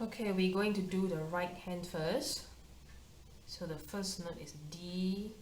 Okay, we're going to do the right hand first. So the first note is D,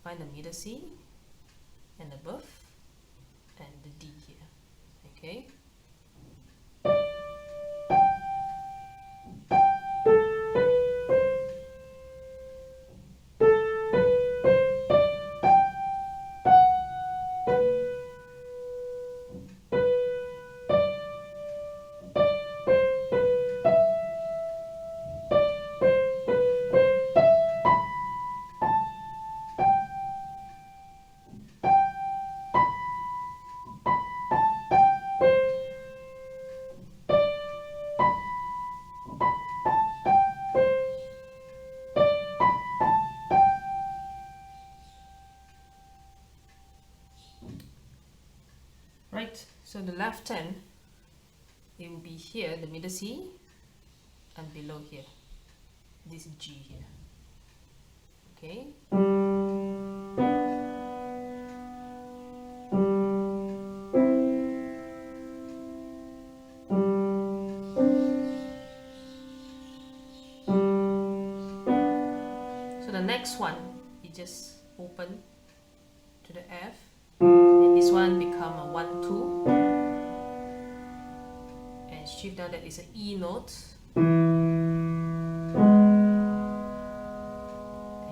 find the middle C, and above, and the D here, okay? Right, so the left hand, it will be here, the middle C, and below here, this G here, okay? So the next one, you just open to the F, and this one become a 1, 2, and shift down, that is an E note, and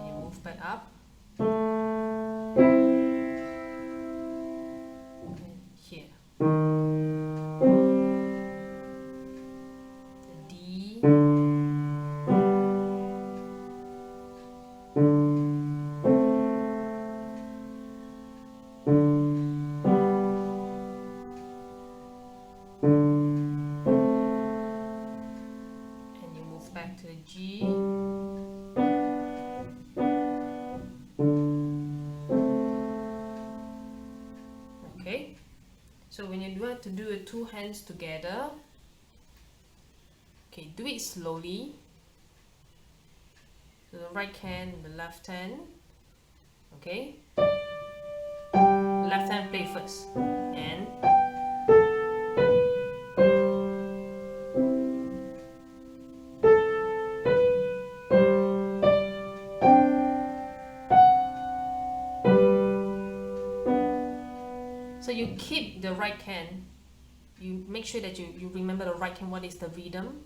you move back up, and here, the D, and you move back to the G, okay? So when you have to do it two hands together, okay, do it slowly. So the right hand, the left hand, okay? Left hand play first, and so you keep the right hand, you make sure that you remember the right hand, what is the rhythm,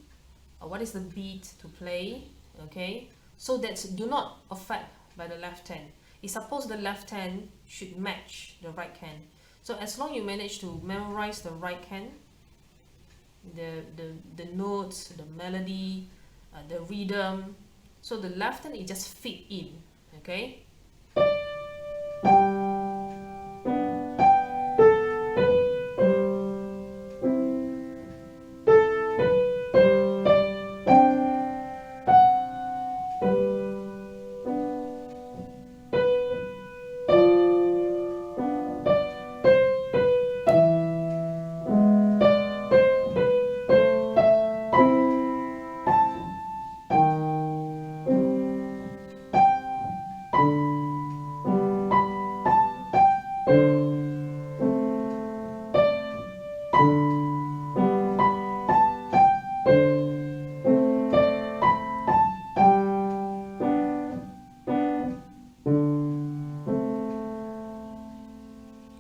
or what is the beat to play, okay? So that do not affect by the left hand. It's supposed the left hand should match the right hand. So as long you manage to memorize the right hand, the notes, the melody, the rhythm, so the left hand, it just fit in, okay?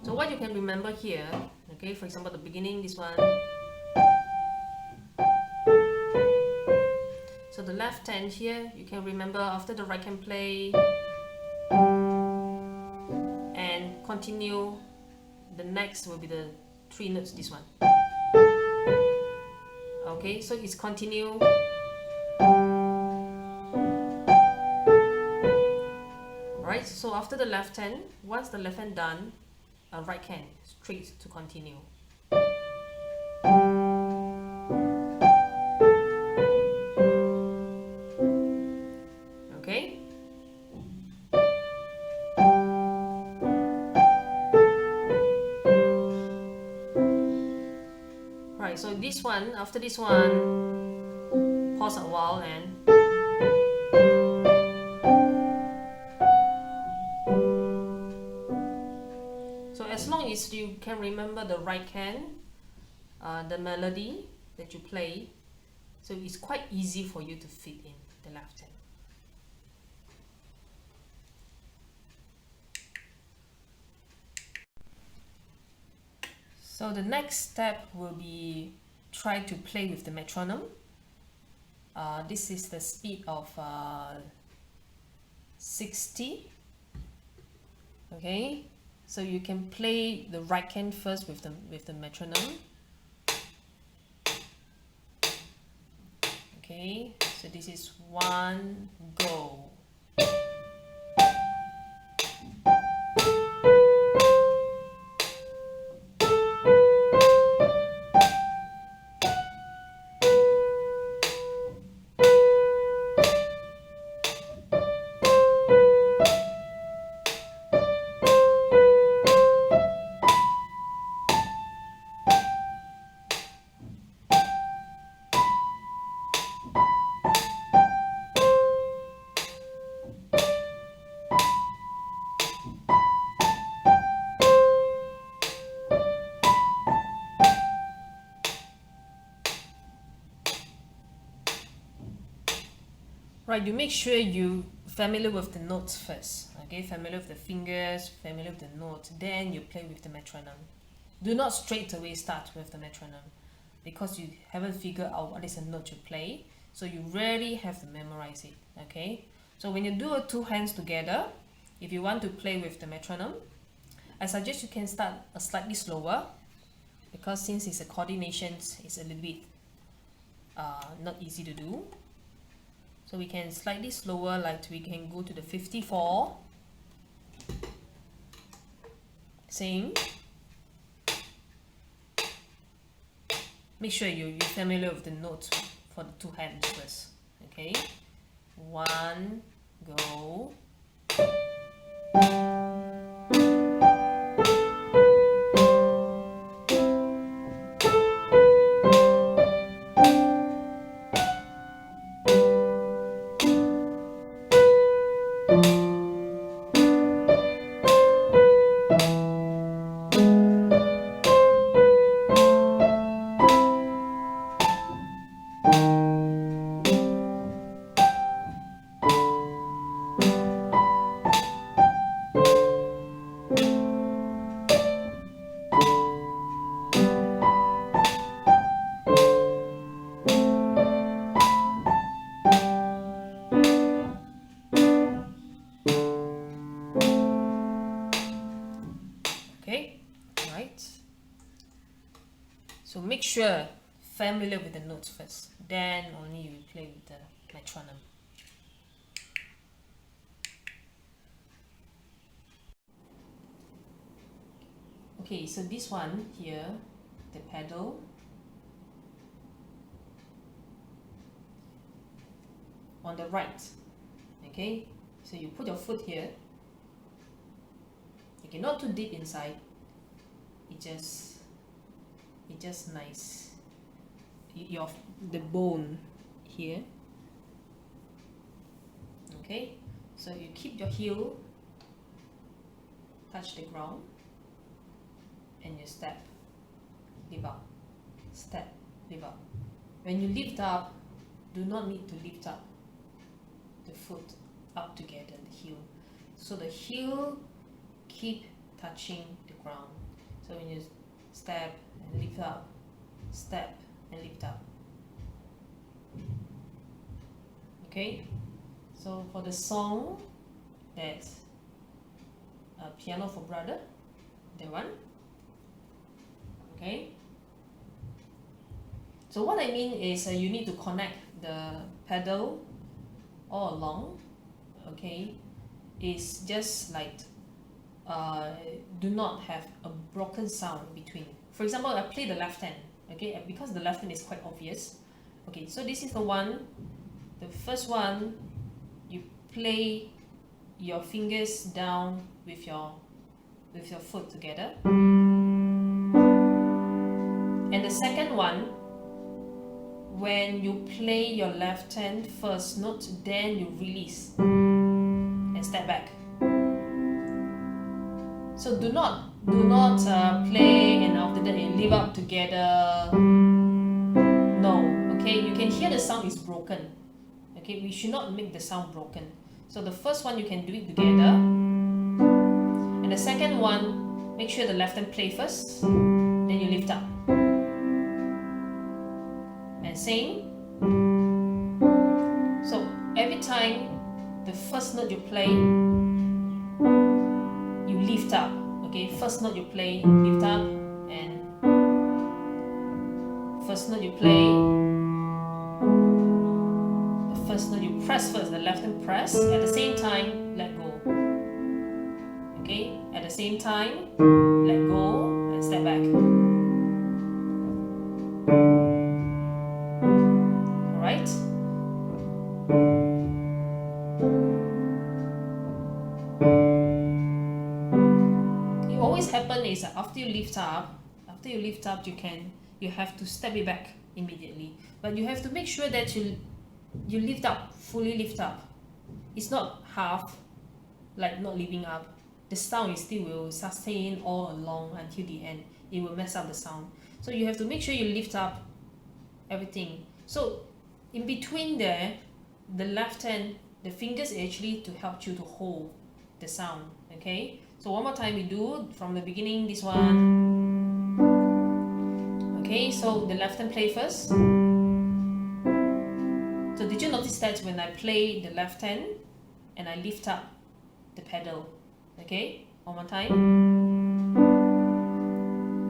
So what you can remember here, okay, for example, the beginning, this one. So the left hand here, you can remember after the right hand play, and continue, the next will be the three notes, this one. Okay, so it's continue. Alright, so after the left hand, once the left hand done, right hand straight to continue. Okay? Right, so this one, after this one, pause a while and so as long as you can remember the right hand, the melody that you play, So it's quite easy for you to fit in the left hand. So the next step will be try to play with the metronome. This is the speed of 60. Okay, so you can play the right hand first with the metronome. Okay, so this is 1, go. Right, you make sure you familiar with the notes first. Okay, familiar with the fingers, familiar with the notes, then you play with the metronome. Do not straight away start with the metronome because you haven't figured out what is a note you play. So you really have to memorize it. Okay, so when you do 2 hands together, if you want to play with the metronome, I suggest you can start slightly slower because since it's a coordination, it's a little bit not easy to do. So we can slightly slower, like we can go to the 54. Same. Make sure you're familiar with the notes for the 2 hands first. Okay. 1, go. Okay, right. So make sure familiar with the notes first, then only you play with the metronome. Okay, so this one here, the pedal, on the right. Okay, so you put your foot here. Okay, not too deep inside. It just nice. The bone here. Okay, so you keep your heel touch the ground and you step, lift up, step, lift up. When you lift up, do not need to lift up the foot up together, the heel. So the heel keep touching the ground. So when you step and lift up, step and lift up. Okay, so for the song, that's Piano for Brother, that one. Okay, so what I mean is you need to connect the pedal all along. Okay, it's just like do not have a broken sound between. For example, I play the left hand. Okay, because the left hand is quite obvious. Okay, so this is the one. The first one, you play your fingers down with your foot together. And the second one, when you play your left hand first note, then you release and step back. So do not play and after that you lift up together. No, Okay, you can hear the sound is broken. Okay, we should not make the sound broken. So the first one you can do it together, and the second one, make sure the left hand play first, then you lift up. And same. So every time the first note you play, you lift up. Okay, first note you play, lift up, and first note you play, the first note you press first, the left hand press, at the same time, let go. Okay, at the same time, let go and step back. Alright? It always happens is that after you lift up, you have to step it back immediately. But you have to make sure that you lift up, fully lift up. It's not half, like not lifting up. The sound still will sustain all along until the end. It will mess up the sound. So you have to make sure you lift up everything. So in between there, the left hand, the fingers actually to help you to hold the sound. Okay, so one more time we do from the beginning, this one. Okay, so the left hand play first. So did you notice that when I play the left hand and I lift up the pedal? Okay, one more time.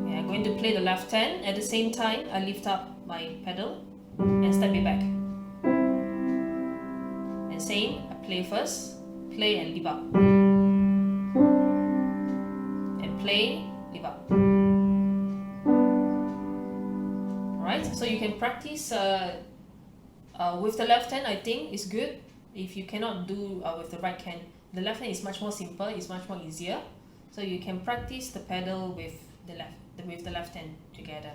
Okay, I'm going to play the left hand. At the same time, I lift up my pedal and step it back. And same, I play first, play and lift up. And play, lift up. Alright, so you can practice with the left hand. I think is good. If you cannot do with the right hand, the left hand is much more simple, it's much more easier. So you can practice the pedal with the left hand together.